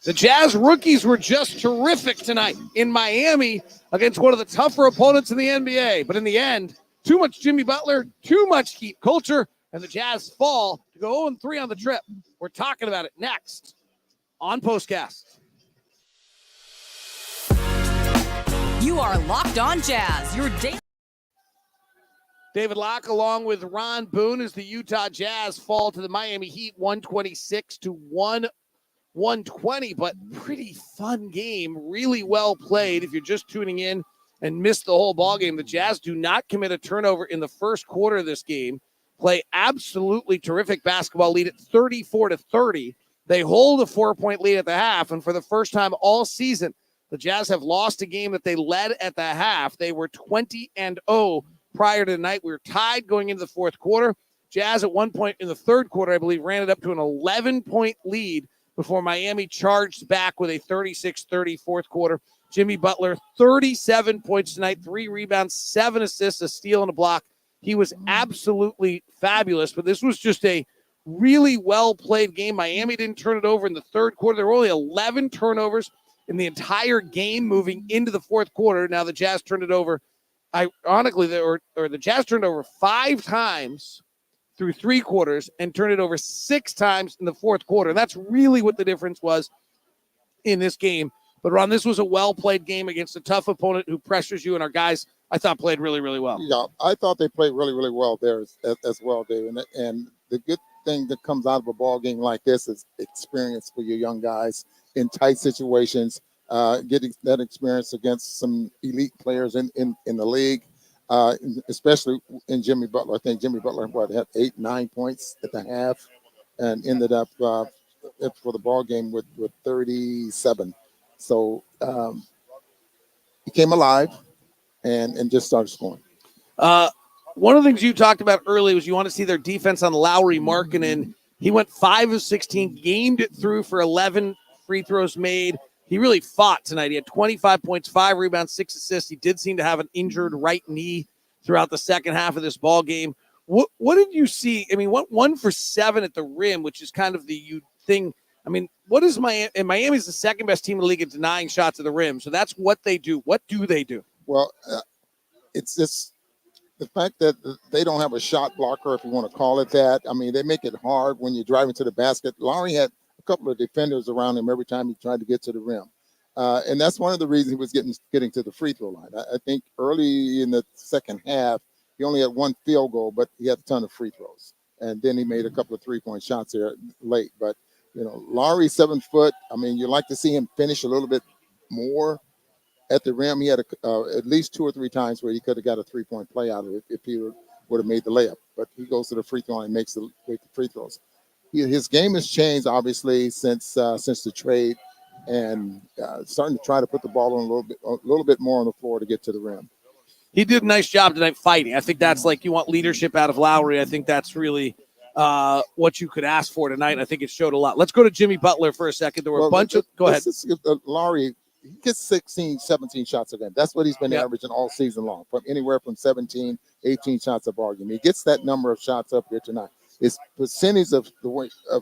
The Jazz rookies were just terrific tonight in Miami against one of the tougher opponents in the NBA. But in the end, too much Jimmy Butler, too much Heat culture, and the Jazz fall to go 0-3 on the trip. We're talking about it next on POSTCAST. You are Locked On Jazz, your daily. David Locke, along with Ron Boone, as the Utah Jazz fall to the Miami Heat 126 to 120, but pretty fun game, really well played. If you're just tuning in and missed the whole ball game, the Jazz do not commit a turnover in the first quarter of this game, play absolutely terrific basketball, lead at 34-30. They hold a 4-point lead at the half, and for the first time all season, the Jazz have lost a game that they led at the half. They were 20-0 prior to tonight. We were tied going into the fourth quarter. Jazz at one point in the third quarter, I believe, ran it up to an 11-point lead before Miami charged back with a 36-30 fourth quarter. Jimmy Butler, 37 points tonight, 3 rebounds, 7 assists, a steal, and a block. He was absolutely fabulous, but this was just a really well-played game. Miami didn't turn it over in the third quarter. There were only 11 turnovers in the entire game moving into the fourth quarter. Now the Jazz turned it over. Ironically, the Jazz turned over 5 times through 3 quarters and turned it over 6 times in the fourth quarter. And that's really what the difference was in this game. But, Ron, this was a well-played game against a tough opponent who pressures you, and our guys, I thought, played really, really well. Yeah, I thought they played really, really well there as well, Dave. And the good thing that comes out of a ball game like this is experience for your young guys in tight situations. Getting that experience against some elite players in the league, especially in Jimmy Butler. I think Jimmy Butler had 8-9 points at the half and ended up for the ball game with 37. So he came alive and just started scoring. One of the things you talked about early was you want to see their defense on Lauri Markkanen. He went 5 of 16, gamed it through for 11 free throws made. He really fought tonight. He had 25 points, 5 rebounds, 6 assists. He did seem to have an injured right knee throughout the second half of this ball game. What did you see? I mean, 1 for 7 at the rim, which is kind of the thing. I mean, what is Miami? And Miami's the second best team in the league at denying shots at the rim. So that's what they do. What do they do? Well, it's just the fact that they don't have a shot blocker, if you want to call it that. I mean, they make it hard when you're driving to the basket. Lauri had a couple of defenders around him every time he tried to get to the rim. And that's one of the reasons he was getting to the free throw line. I think early in the second half, he only had 1 field goal, but he had a ton of free throws. And then he made a couple of 3-point shots there late. But, Lauri, 7 foot. I mean, you like to see him finish a little bit more at the rim. He had at least 2 or 3 times where he could have got a 3-point play out of it if he would have made the layup. But he goes to the free throw line and makes the free throws. His game has changed, obviously, since the trade, and starting to try to put the ball on a little bit more on the floor to get to the rim. He did a nice job tonight fighting. I think that's you want leadership out of Lauri. I think that's really what you could ask for tonight. I think it showed a lot. Let's go to Jimmy Butler for a second. There were a bunch of – go ahead. Lauri, he gets 16, 17 shots a game. That's what he's been averaging all season long, from anywhere from 17, 18 shots a ball game. He gets that number of shots up here tonight. His percentage of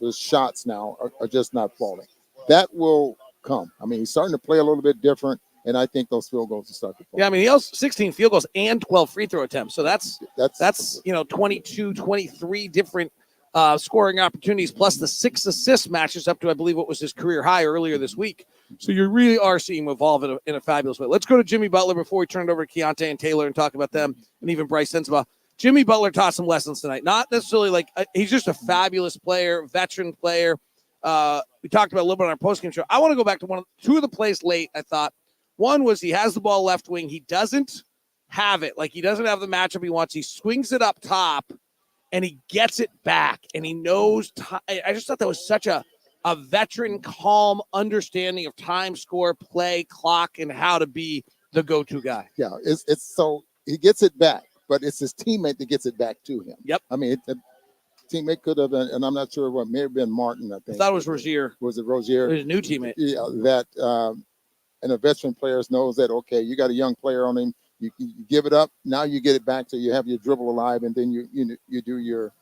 his shots now are just not falling. That will come. I mean, he's starting to play a little bit different, and I think those field goals will start to fall. Yeah, I mean, he has 16 field goals and 12 free throw attempts. So that's 22, 23 different scoring opportunities, plus the 6 assists matches up to, I believe, what was his career high earlier this week. So you really are seeing him evolve in a fabulous way. Let's go to Jimmy Butler before we turn it over to Keyonte and Taylor and talk about them, and even Bryce Sensabaugh. Jimmy Butler taught some lessons tonight. Not necessarily he's just a fabulous player, veteran player. We talked about a little bit on our postgame show. I want to go back to 2 of the plays late, I thought. One was he has the ball left wing. He doesn't have it. He doesn't have the matchup he wants. He swings it up top, and he gets it back, and he knows time. I just thought that was such a veteran, calm understanding of time, score, play, clock, and how to be the go-to guy. Yeah, it's so he gets it back, but it's his teammate that gets it back to him. Yep. I mean, the teammate could have been, and I'm not sure what, may have been Martin, I think. I thought it was Rozier. Was it Rozier? It was a new teammate. Yeah, and a veteran player knows that, okay, you got a young player on him. You give it up. Now you get it back, so you have your dribble alive, and then you do your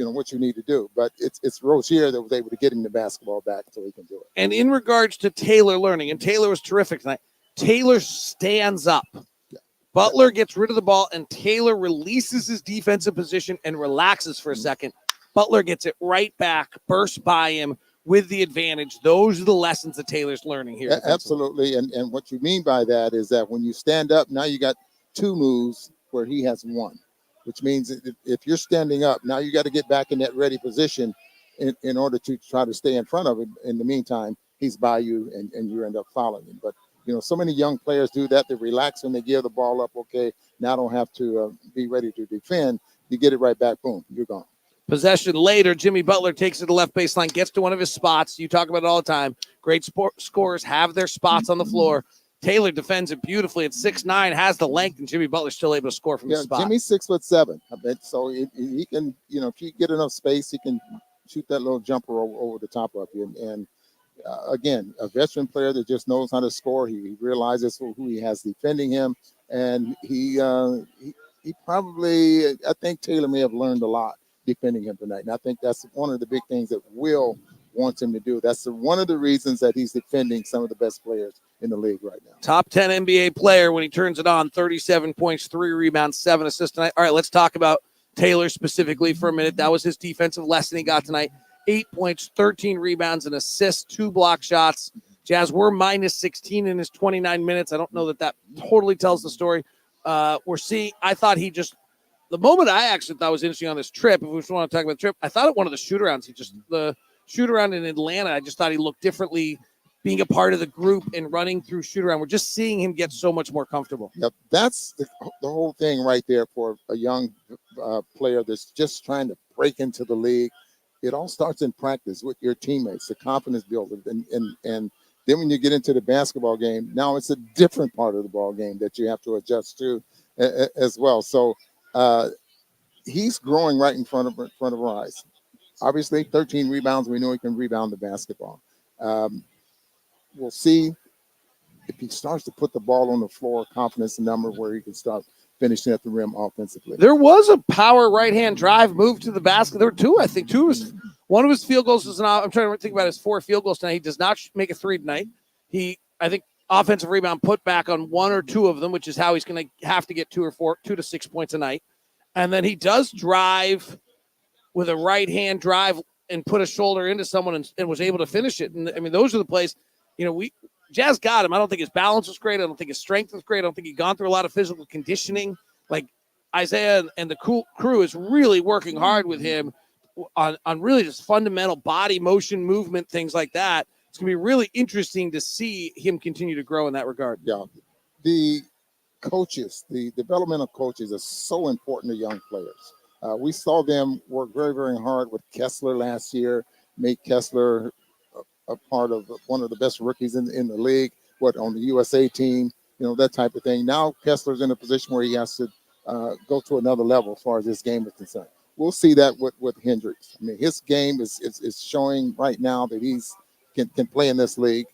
what you need to do. But it's Rozier that was able to get him the basketball back so he can do it. And in regards to Taylor learning, and Taylor was terrific tonight, Taylor stands up. Yeah. Butler gets rid of the ball, and Taylor releases his defensive position and relaxes for a second. Butler gets it right back, bursts by him with the advantage. Those are the lessons that Taylor's learning here. Absolutely. And what you mean by that is that when you stand up, now you got two moves where he has one, which means if you're standing up, now you got to get back in that ready position in order to try to stay in front of him. In the meantime, he's by you and you end up following him. But, so many young players do that. They relax when they give the ball up. Okay, now I don't have to be ready to defend. You get it right back. Boom, you're gone. Possession later, Jimmy Butler takes it to the left baseline, gets to one of his spots. You talk about it all the time. Great scorers have their spots on the floor. Taylor defends it beautifully at 6'9", has the length, and Jimmy Butler's still able to score from his spot. Jimmy's 6'7". I bet so. He can, if you get enough space, he can shoot that little jumper over the top of you. And again, a veteran player that just knows how to score. He realizes who he has defending him, and he probably, I think Taylor may have learned a lot defending him tonight. And I think that's one of the big things that Will wants him to do. That's one of the reasons that he's defending some of the best players in the league right now. Top 10 NBA player when he turns it on, 37 points, 3 rebounds, 7 assists tonight. All right, let's talk about Taylor specifically for a minute. That was his defensive lesson he got tonight. 8 points, 13 rebounds, and assists, 2 block shots. Jazz were minus 16 in his 29 minutes. I don't know that totally tells the story. I thought the moment I actually thought was interesting on this trip, if we just want to talk about the trip, I thought at one of the shoot-arounds, the shoot-around in Atlanta, I just thought he looked differently being a part of the group and running through shoot-around. We're just seeing him get so much more comfortable. Yep, that's the whole thing right there for a young player that's just trying to break into the league. It all starts in practice with your teammates, the confidence builder. And then when you get into the basketball game, now it's a different part of the ball game that you have to adjust to as well. So he's growing right in front of our eyes. Obviously, 13 rebounds. We know he can rebound the basketball. We'll see if he starts to put the ball on the floor, confidence number where he can start finishing at the rim offensively. There was a power right-hand drive move to the basket. There were two, I think. One of his field goals was I'm trying to think about his 4 field goals tonight. He does not make a 3 tonight. I think, offensive rebound put back on 1 or 2 of them, which is how he's going to have to get 2 to 6 points a night. And then he does drive with a right-hand drive and put a shoulder into someone and was able to finish it. And I mean, those are the plays. Jazz got him. I don't think his balance was great. I don't think his strength was great. I don't think he'd gone through a lot of physical conditioning. Like Isaiah and the crew is really working hard with him on really just fundamental body motion, movement, things like that. It's going to be really interesting to see him continue to grow in that regard. Yeah. The coaches, the developmental coaches are so important to young players. We saw them work very, very hard with Kessler last year, make Kessler a part of one of the best rookies in the league, on the USA team, that type of thing. Now Kessler's in a position where he has to go to another level as far as this game is concerned. We'll see that with Hendricks. I mean, his game is showing right now that he's can play in this league.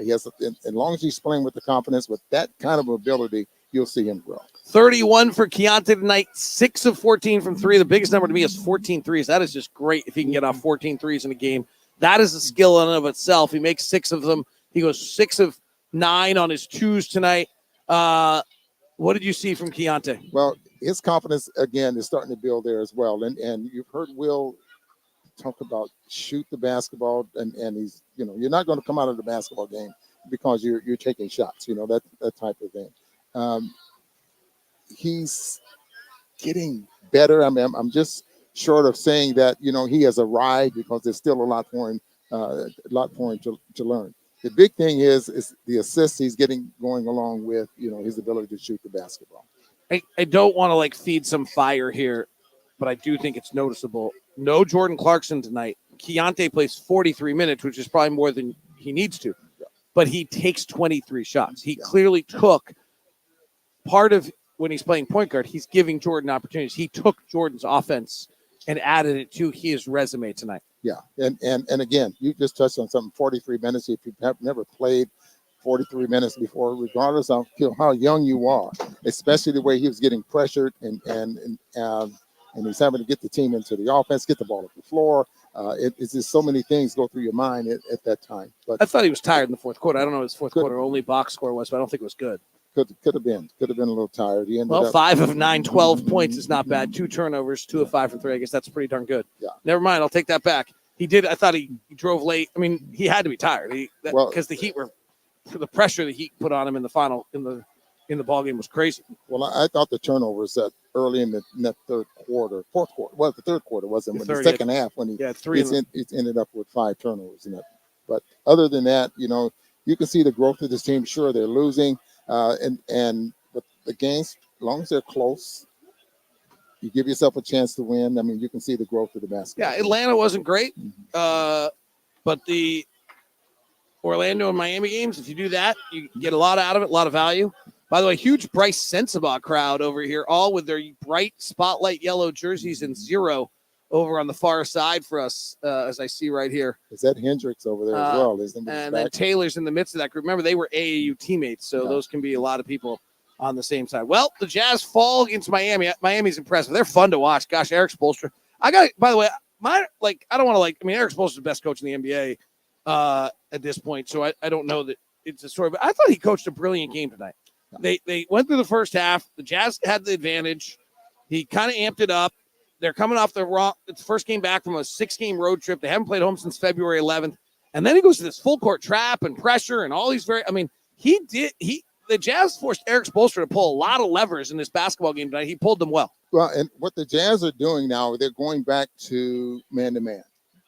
He has, as long as he's playing with the confidence, with that kind of ability, you'll see him grow. 31 for Keyonte tonight, 6 of 14 from 3. The biggest number to me is 14 threes. That is just great if he can get off 14 threes in a game. That is a skill in and of itself. He makes 6 of them. He goes 6 of 9 on his 2s tonight. What did you see from Keyonte? Well, his confidence, again, is starting to build there as well. And you've heard Will talk about shoot the basketball, and he's, you're not going to come out of the basketball game because you're taking shots, that type of thing. He's getting better. I mean, I'm just short of saying that, he has arrived, because there's still a lot for him to learn. The big thing is the assists he's getting going along with, his ability to shoot the basketball. I don't want to feed some fire here, but I do think it's noticeable. No Jordan Clarkson tonight. Keyonte plays 43 minutes, which is probably more than he needs to, but he takes 23 shots. He clearly took part of when he's playing point guard, he's giving Jordan opportunities. He took Jordan's offense and added it to his resume tonight. Yeah, and again, you just touched on something. 43 minutes. If you have never played 43 minutes before, regardless of how young you are, especially the way he was getting pressured and and he's having to get the team into the offense, get the ball up the floor. It's just so many things go through your mind at that time. But I thought he was tired in the fourth quarter. I don't know what his fourth quarter only box score was, but I don't think it was good. Could have been a little tired. He ended up 5 of 9, 12 points is not bad. 2 turnovers, 2 of 5 from 3. I guess that's pretty darn good. Yeah. Never mind. I'll take that back. I thought he drove late. I mean, he had to be tired because the Heat the pressure the Heat put on him in the ball game was crazy. Well, I thought the turnovers early in the fourth quarter. Well, the third quarter wasn't, but the second half when he ended up with 5 turnovers in it. But other than that, you can see the growth of this team. Sure, they're losing, but the games, as long as they're close, you give yourself a chance to win. I mean, you can see the growth of the basketball. Yeah, Atlanta wasn't great, but the Orlando and Miami games, if you do that, you get a lot out of it, a lot of value. By the way, huge Bryce Sensabaugh crowd over here, all with their bright spotlight yellow jerseys and 0 over on the far side for us, as I see right here. Is that Hendricks over there as well? And then Taylor's in the midst of that group. Remember, they were AAU teammates, so those can be a lot of people on the same side. Well, the Jazz fall against Miami. Miami's impressive. They're fun to watch. Gosh, Eric Spoelstra. By the way, I don't want to Eric Spoelstra's the best coach in the NBA at this point, so I don't know that it's a story, but I thought he coached a brilliant game tonight. They went through the first half. The Jazz had the advantage. He kind of amped it up. They're coming off it's the first game back from a 6-game road trip. They haven't played home since February 11th. And then he goes to this full court trap and pressure and all these the Jazz forced Eric Spoelstra to pull a lot of levers in this basketball game tonight. He pulled them well. Well, and what the Jazz are doing now, they're going back to man-to-man,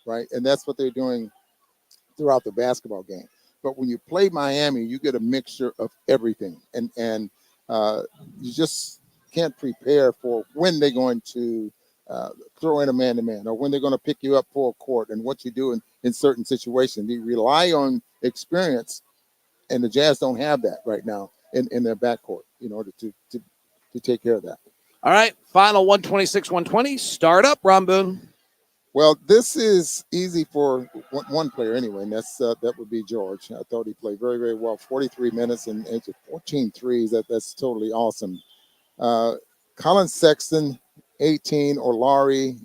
right? And that's what they're doing throughout the basketball game. But when you play Miami, you get a mixture of everything. And you just can't prepare for when they're going to throw in a man-to-man or when they're going to pick you up full court and what you do in certain situations. They rely on experience, and the Jazz don't have that right now in their backcourt in order to take care of that. All right, final 126-120. Start up, Ron Boone. Well, this is easy for one player anyway, and that would be George. I thought he played very, very well. 43 minutes and 14 threes. That's totally awesome. Colin Sexton, 18, or Lauri,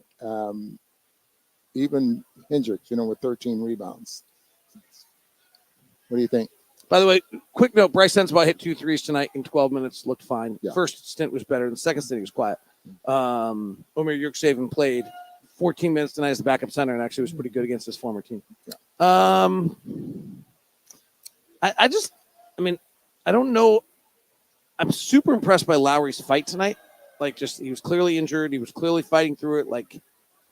even Hendricks, with 13 rebounds. What do you think? By the way, quick note, Bryce Sensabaugh hit 2 threes tonight in 12 minutes, looked fine. Yeah. First stint was better. The second stint he was quiet. Omer Yurtseven played 14 minutes tonight as the backup center and actually was pretty good against his former team. Yeah. I don't know. I'm super impressed by Lauri's fight tonight. He was clearly injured. He was clearly fighting through it.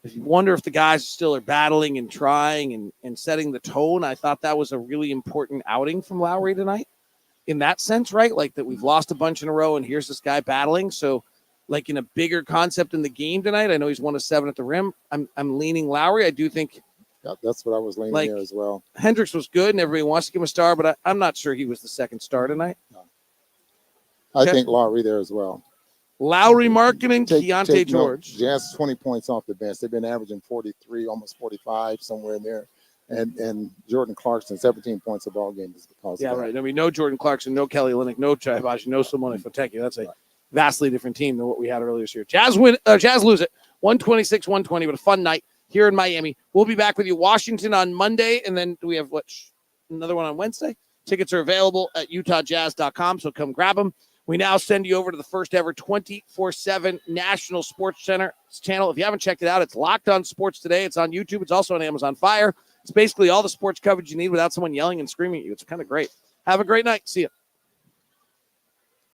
If you wonder if the guys still are battling and trying and setting the tone, I thought that was a really important outing from Lauri tonight in that sense, right? That we've lost a bunch in a row and here's this guy battling. So in a bigger concept in the game tonight, I know he's 1 of 7 at the rim. I'm leaning Lauri. I do think that's what I was leaning there as well. Hendricks was good and everybody wants to give him a star, but I'm not sure he was the second star tonight. No. I think Lauri there as well. Lauri Markkanen, Keyonte George. Jazz 20 points off the bench. They've been averaging 43, almost 45, somewhere in there. And Jordan Clarkson, 17 points a ball game is because of that. Right. No Jordan Clarkson, no Kelly Olynyk, no Chaibaji, no Simone Fontecchio. That's a vastly different team than what we had earlier this year. Jazz lose it, 126-120, but a fun night here in Miami. We'll be back with you, Washington, on Monday, and then we have another one on Wednesday. Tickets are available at utahjazz.com, so come grab them. We now send you over to the first ever 24/7 National Sports Center channel. If you haven't checked it out, it's Locked On Sports Today. It's on YouTube. It's also on Amazon Fire. It's basically all the sports coverage you need without someone yelling and screaming at you. It's kind of great. Have a great night. See you.